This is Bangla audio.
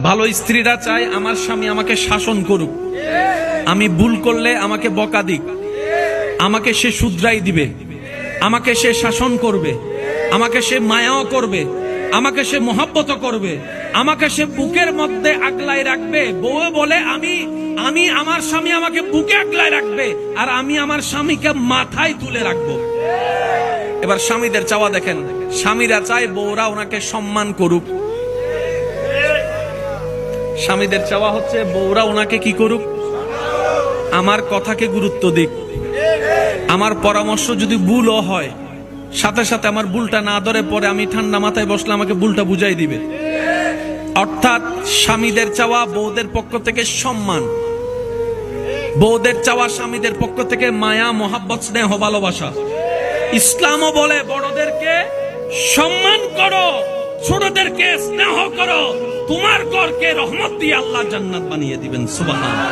ভালো স্ত্রীরা চায় আমার স্বামী আমাকে শাসন করুক, আমি ভুল করলে আমাকে বকা দিক, আমাকে সে শুধরাই দিবে, আমাকে সে শাসন করবে, আমাকে সে মায়াও করবে, আমাকে সে মহব্বত করবে, আমাকে সে বুকের মধ্যে আগলায় রাখবে। বউ বলে আমি আমার স্বামী আমাকে বুকে আগলায় রাখবে আর আমি আমার স্বামীকে মাথায় তুলে রাখবো। এবার স্বামীদের চাওয়া দেখেন, স্বামীরা চায় বউরা ওনাকে সম্মান করুক। স্বামীদের চাওয়া হচ্ছে বউরা ওনাকে কি করুক, আমার কথাকে গুরুত্ব দিক, আমার পরামর্শ যদি ভুলও হয় সাথে সাথে আমার ভুলটা না ধরে পরে আমি ঠান্ডা মাথায় বসলে আমাকে ভুলটা বুঝাই দিবে। অর্থাৎ স্বামীদের চাওয়া বউদের পক্ষ থেকে সম্মান, বউদের চাওয়া স্বামীদের পক্ষ থেকে মায়া, মহাব্বত, স্নেহ, ভালোবাসা। ইসলামও বলে বড়দেরকে সম্মান করো, ছোটদেরকে স্নেহ করো, তোমার ঘরকে রহমত দিয়ে আল্লাহ জান্নাত বানিয়ে দিবেন। সুবহানাল্লাহ।